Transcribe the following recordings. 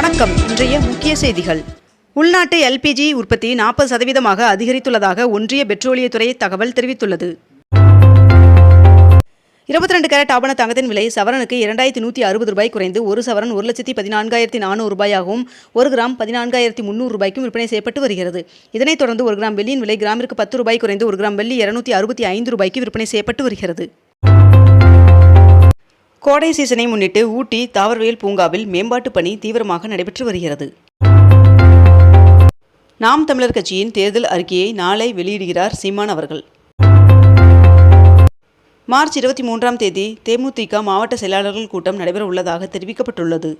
வணக்கம். இன்றைய முக்கிய செய்திகள். உள்நாட்டு எல்பிஜி உற்பத்தி 40% அதிகரித்துள்ளதாக ஒன்றிய பெட்ரோலியத்துறை தகவல் தெரிவித்துள்ளது. 22 கேரட் ஆபண தங்கத்தின் விலை சவரனுக்கு 2160 ரூபாய் குறைந்து ஒரு சவரன் 1,14,400 ரூபாயாகவும் 1 கிராம் 14,300 ரூபாய்க்கும் விற்பனை செய்யப்பட்டு வருகிறது. இதனைத் தொடர்ந்து 1 கிராம் வெள்ளியின் விலை கிராமிற்கு 10 ரூபாய் குறைந்து 1 கிராம் வெள்ளி 265 ரூபாய்க்கு விற்பனை செய்யப்பட்டு வருகிறது. கோடை சீசனை முன்னிட்டு ஊட்டி தாவரவியல் பூங்காவில் மேம்பாட்டு பணி தீவிரமாக நடைபெற்று வருகிறது. நாம் தமிழர் கட்சியின் தேர்தல் அறிக்கையை நாளை வெளியிடுகிறார் சீமான் அவர்கள். மார்ச் 23ஆம் தேதி தேமுதிக மாவட்ட செயலாளர்கள் கூட்டம் நடைபெற உள்ளதாக தெரிவிக்கப்பட்டுள்ளது.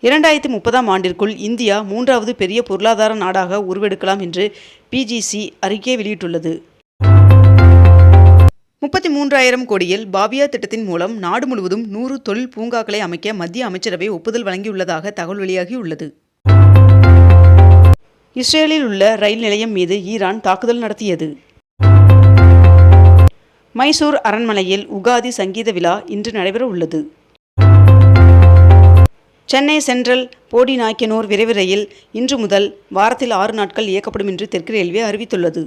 2030ஆம் ஆண்டிற்குள் இந்தியா 3வது பெரிய பொருளாதார நாடாக உருவெடுக்கலாம் என்று பிஜிசி அறிக்கை வெளியிட்டுள்ளது. 33,000 கோடியில் பாபியா திட்டத்தின் மூலம் நாடு முழுவதும் 100 தொழில் பூங்காக்களை அமைக்க மத்திய அமைச்சரவை ஒப்புதல் வழங்கியுள்ளதாக தகவல் வெளியாகியுள்ளது. இஸ்ரேலில் உள்ள ரயில் நிலையம் மீது ஈரான் தாக்குதல் நடத்தியது. மைசூர் அரண்மனையில் உகாதி சங்கீத விழா இன்று நடைபெற உள்ளது. சென்னை சென்ட்ரல் போடிநாயக்கனூர் விரைவு ரயில் இன்று முதல் வாரத்தில் 6 நாட்கள் இயக்கப்படும் என்று தெற்கு ரயில்வே அறிவித்துள்ளது.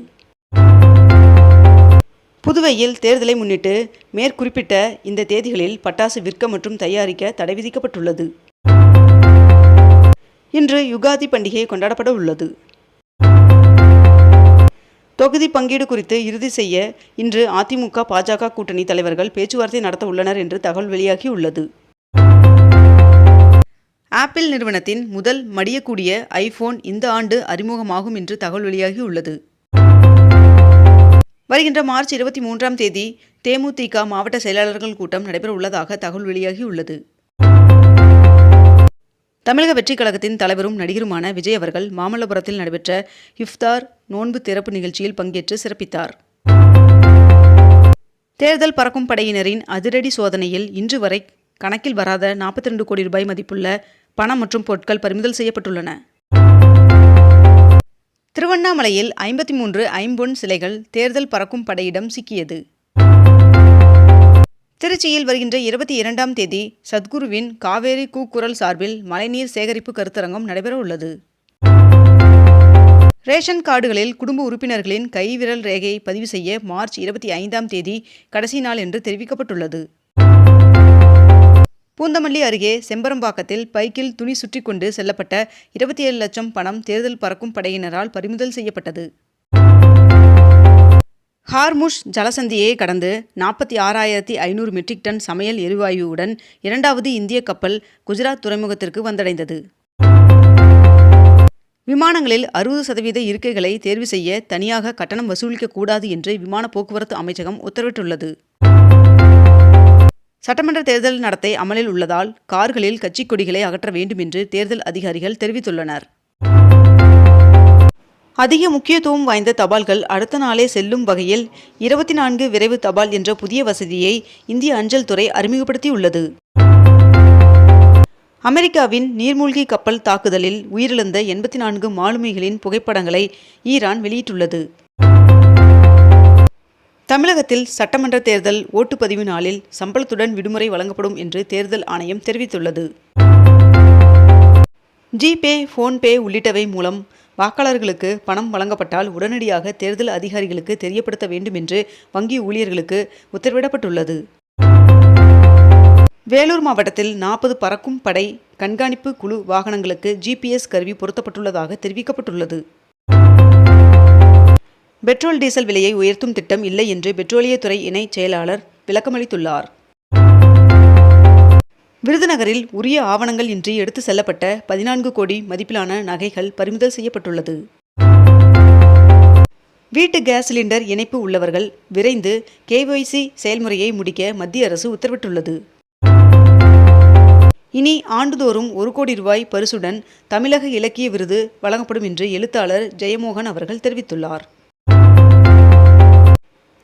புதுவையில் தேர்தலை முன்னிட்டு மேற்குறிப்பிட்ட இந்த தேதிகளில் பட்டாசு விற்க மற்றும் தயாரிக்க தடை விதிக்கப்பட்டுள்ளது. இன்று யுகாதி பண்டிகை கொண்டாடப்பட உள்ளது. தொகுதி பங்கீடு குறித்து இறுதி செய்ய இன்று அதிமுக பாஜக கூட்டணி தலைவர்கள் பேச்சுவார்த்தை நடத்த உள்ளனர் என்று தகவல் வெளியாகியுள்ளது. ஆப்பிள் நிறுவனத்தின் முதல் மடியக்கூடிய ஐபோன் இந்த ஆண்டு அறிமுகமாகும் என்று தகவல் வெளியாகியுள்ளது. வருகின்ற மார்ச் 23ஆம் தேதி தேமுதிக மாவட்ட செயலாளர்கள் கூட்டம் நடைபெற உள்ளதாக தகவல் வெளியாகியுள்ளது. தமிழக வெற்றிக் கழகத்தின் தலைவரும் நடிகருமான விஜய் அவர்கள் மாமல்லபுரத்தில் நடைபெற்ற இஃப்தார் நோன்பு திறப்பு நிகழ்ச்சியில் பங்கேற்று சிறப்பித்தார். தேர்தல் பறக்கும் படையினரின் அதிரடி சோதனையில் இன்று வரை கணக்கில் வராத 42 கோடி ரூபாய் மதிப்புள்ள பணம் மற்றும் பொருட்கள் பறிமுதல் செய்யப்பட்டுள்ளன. திருவண்ணாமலையில் 53 ஐம்பொன் சிலைகள் தேர்தல் பறக்கும் படையிடம் சிக்கியது. திருச்சியில் வருகின்ற 22ஆம் தேதி சத்குருவின் காவேரி கூக்குரல் சார்பில் மழைநீர் சேகரிப்பு கருத்தரங்கம் நடைபெற உள்ளது. ரேஷன் கார்டுகளில் குடும்ப உறுப்பினர்களின் கைவிரல் ரேகையை பதிவு செய்ய மார்ச் 25ஆம் தேதி கடைசி நாள் என்று தெரிவிக்கப்பட்டுள்ளது. பூந்தமல்லி அருகே செம்பரம்பாக்கத்தில் பைக்கில் துணி சுற்றி கொண்டு செல்லப்பட்ட 27 லட்சம் பணம் தேர்தல் பறக்கும் படையினரால் பறிமுதல் செய்யப்பட்டது. ஹார்முஷ் ஜலசந்தியை கடந்து 46,500 மெட்ரிக் டன் சமையல் எரிவாயுவுடன் 2வது இந்திய கப்பல் குஜராத் துறைமுகத்திற்கு வந்தடைந்தது. விமானங்களில் 60% இருக்கைகளை தேர்வு செய்ய தனியாக கட்டணம் வசூலிக்கக்கூடாது என்று விமான போக்குவரத்து அமைச்சகம் உத்தரவிட்டுள்ளது. சட்டமன்ற தேர்தல் நடத்தை அமலில் உள்ளதால் கார்களில் கட்சிக் கொடிகளை அகற்ற வேண்டும் என்று தேர்தல் அதிகாரிகள் தெரிவித்துள்ளனர். அதிக முக்கியத்துவம் வாய்ந்த தபால்கள் அடுத்த நாளே செல்லும் வகையில் 24 விரைவு தபால் என்ற புதிய வசதியை இந்திய அஞ்சல் துறை அறிமுகப்படுத்தியுள்ளது. அமெரிக்காவின் நீர்மூழ்கி கப்பல் தாக்குதலில் உயிரிழந்த 84 மாலுமிகளின் புகைப்படங்களை ஈரான் வெளியிட்டுள்ளது. தமிழகத்தில் சட்டமன்ற தேர்தல் ஓட்டுப்பதிவு நாளில் சம்பளத்துடன் விடுமுறை வழங்கப்படும் என்று தேர்தல் ஆணையம் தெரிவித்துள்ளது. ஜிபே, போன்பே உள்ளிட்டவை மூலம் வாக்காளர்களுக்கு பணம் வழங்கப்பட்டால் உடனடியாக தேர்தல் அதிகாரிகளுக்கு தெரியப்படுத்த வேண்டும் என்று வங்கி ஊழியர்களுக்கு உத்தரவிடப்பட்டுள்ளது. வேலூர் மாவட்டத்தில் 40 பறக்கும் படை கண்காணிப்பு குழு வாகனங்களுக்கு ஜிபிஎஸ் கருவி பொருத்தப்பட்டுள்ளதாக தெரிவிக்கப்பட்டுள்ளது. பெட்ரோல் டீசல் விலையை உயர்த்தும் திட்டம் இல்லை என்று பெட்ரோலியத்துறை இணை செயலாளர் விளக்கமளித்துள்ளார். விருதுநகரில் உரிய ஆவணங்கள் இன்றி எடுத்து செல்லப்பட்ட 14 கோடி மதிப்பிலான நகைகள் பறிமுதல் செய்யப்பட்டுள்ளது. வீட்டு கேஸ் சிலிண்டர் இணைப்பு உள்ளவர்கள் விரைந்து KYC செயல்முறையை முடிக்க மத்திய அரசு உத்தரவிட்டுள்ளது. இனி ஆண்டுதோறும் 1 கோடி ரூபாய் பரிசுடன் தமிழக இலக்கிய விருது வழங்கப்படும் என்று எழுத்தாளர் ஜெயமோகன் அவர்கள் தெரிவித்துள்ளார்.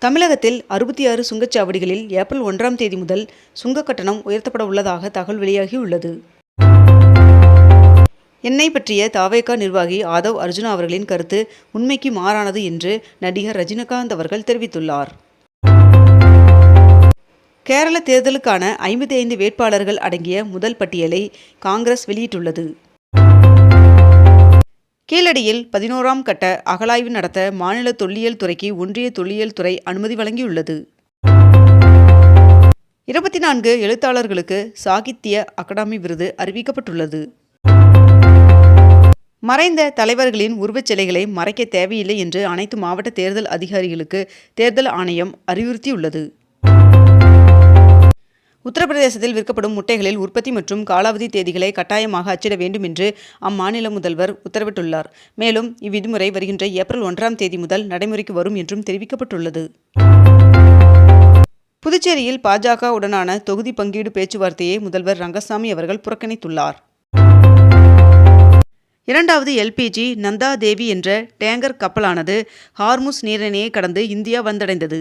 தமிழகத்தில் 66 சுங்கச்சாவடிகளில் ஏப்ரல் 1ஆம் தேதி முதல் சுங்க கட்டணம் உயர்த்தப்பட உள்ளதாக தகவல் வெளியாகியுள்ளது. என்னை பற்றிய தாவேகா நிர்வாகி ஆதவ் அர்ஜுனா அவர்களின் கருத்து உண்மைக்கு மாறானது என்று நடிகர் ரஜினிகாந்த் அவர்கள் தெரிவித்துள்ளார். கேரள தேர்தலுக்கான 55 வேட்பாளர்கள் அடங்கிய முதல் பட்டியலை காங்கிரஸ் வெளியிட்டுள்ளது. கீழடியில் 11ஆம் கட்ட அகழாய்வு நடத்த மாநில தொல்லியல் துறைக்கு ஒன்றிய தொல்லியல் துறை அனுமதி வழங்கியுள்ளது. 24 எழுத்தாளர்களுக்கு சாகித்ய அகாடமி விருது அறிவிக்கப்பட்டுள்ளது. மறைந்த தலைவர்களின் உருவச் சிலைகளை மறைக்க தேவையில்லை என்று அனைத்து மாவட்ட தேர்தல் அதிகாரிகளுக்கு தேர்தல் ஆணையம் அறிவுறுத்தியுள்ளது. உத்தரப்பிரதேசத்தில் விற்கப்படும் முட்டைகளில் உற்பத்தி மற்றும் காலாவதி தேதிகளை கட்டாயமாக அச்சிட வேண்டும் என்று அம்மாநில முதல்வர் உத்தரவிட்டுள்ளார். மேலும் இவ்விதிமுறை வருகின்ற ஏப்ரல் 1ஆம் தேதி முதல் நடைமுறைக்கு வரும் என்றும் தெரிவிக்கப்பட்டுள்ளது. புதுச்சேரியில் பாஜகவுடனான தொகுதி பங்கீடு பேச்சுவார்த்தையை முதல்வர் ரங்கசாமி அவர்கள் புறக்கணித்துள்ளார். 2வது எல்பிஜி நந்தா தேவி என்ற டேங்கர் கப்பலானது ஹார்முஸ் நீரிணையை கடந்து இந்தியா வந்தடைந்தது.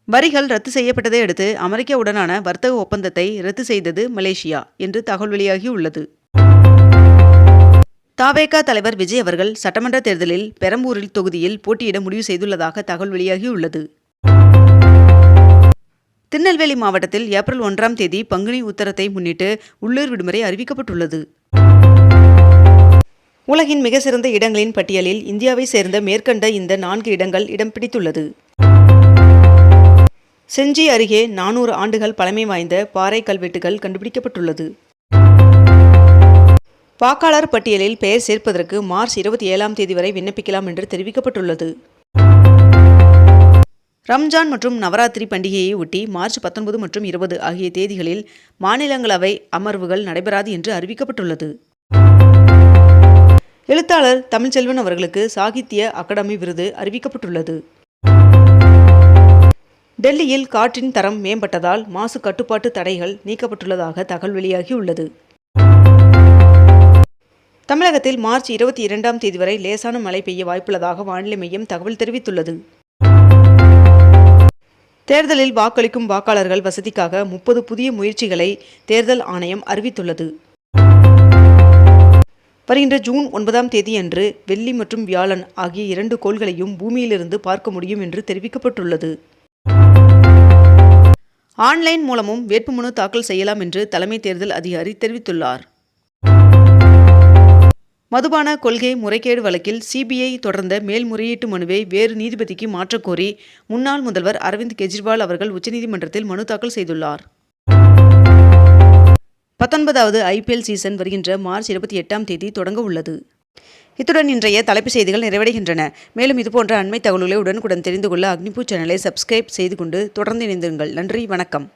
வரிகள் ரத்து செய்யப்பட்டதை அடுத்து அமெரிக்காவுடனான வர்த்தக ஒப்பந்தத்தை ரத்து செய்தது மலேசியா என்று தகவல் வெளியாகியுள்ளது. தவேக தலைவர் விஜய் அவர்கள் சட்டமன்ற தேர்தலில் பெரம்பூரில் தொகுதியில் போட்டியிட முடிவு செய்துள்ளதாக தகவல் வெளியாகியுள்ளது. திருநெல்வேலி மாவட்டத்தில் ஏப்ரல் 1ஆம் தேதி பங்குனி உத்தரத்தை முன்னிட்டு உள்ளூர் விடுமுறை அறிவிக்கப்பட்டுள்ளது. உலகின் மிக சிறந்த இடங்களின் பட்டியலில் இந்தியாவை சேர்ந்த மேற்கண்ட இந்த 4 இடங்கள் இடம் பிடித்துள்ளது. செஞ்சி அருகே 400 ஆண்டுகள் பழமை வாய்ந்த பாறை கல்வெட்டுகள் கண்டுபிடிக்கப்பட்டுள்ளது. வாக்காளர் பட்டியலில் பெயர் சேர்ப்பதற்கு மார்ச் 27ஆம் தேதி வரை விண்ணப்பிக்கலாம் என்று தெரிவிக்கப்பட்டுள்ளது. ரம்ஜான் மற்றும் நவராத்திரி பண்டிகையை ஒட்டி மார்ச் 19 மற்றும் 20 ஆகிய தேதிகளில் மாநிலங்களவை அமர்வுகள் நடைபெறாது என்று அறிவிக்கப்பட்டுள்ளது. எழுத்தாளர் தமிழ்ச்செல்வன் அவர்களுக்கு சாகித்ய அகாடமி விருது அறிவிக்கப்பட்டுள்ளது. டெல்லியில் காற்றின் தரம் மேம்பட்டதால் மாசு கட்டுப்பாட்டு தடைகள் நீக்கப்பட்டுள்ளதாக தகவல் வெளியாகியுள்ளது. தமிழகத்தில் மார்ச் 22ஆம் தேதி வரை லேசான மழை பெய்ய வாய்ப்புள்ளதாக வானிலை மையம் தகவல் தெரிவித்துள்ளது. தேர்தலில் வாக்களிக்கும் வாக்காளர்கள் வசதிக்காக 30 புதிய முயற்சிகளை தேர்தல் ஆணையம் அறிவித்துள்ளது. வருகின்ற ஜூன் 9ஆம் தேதி அன்று வெள்ளி மற்றும் வியாழன் ஆகிய 2 கோள்களையும் பூமியிலிருந்து பார்க்க முடியும் என்று தெரிவிக்கப்பட்டுள்ளது. ஆன்லைன் மூலமும் வேட்புமனு தாக்கல் செய்யலாம் என்று தலைமை தேர்தல் அதிகாரி தெரிவித்துள்ளார். மதுபான கொள்கை முறைகேடு வழக்கில் சிபிஐ தொடர்ந்த மேல்முறையீட்டு மனுவை வேறு நீதிபதிக்கு மாற்றக்கோரி முன்னாள் முதல்வர் அரவிந்த் கெஜ்ரிவால் அவர்கள் உச்சநீதிமன்றத்தில் மனு தாக்கல் செய்துள்ளார். 19வது ஐபிஎல் சீசன் வருகின்ற மார்ச் 28ஆம் தேதி தொடங்க உள்ளது. இத்துடன் இன்றைய தலைப்புச் செய்திகள் நிறைவடைகின்றன. மேலும் இதுபோன்ற அண்மை தகவல்களை உடனுக்குடன் தெரிந்து கொள்ள அக்னிபூ சேனலை சப்ஸ்கிரைப் செய்து கொண்டு தொடர்ந்து இணைந்திருங்கள். நன்றி, வணக்கம்.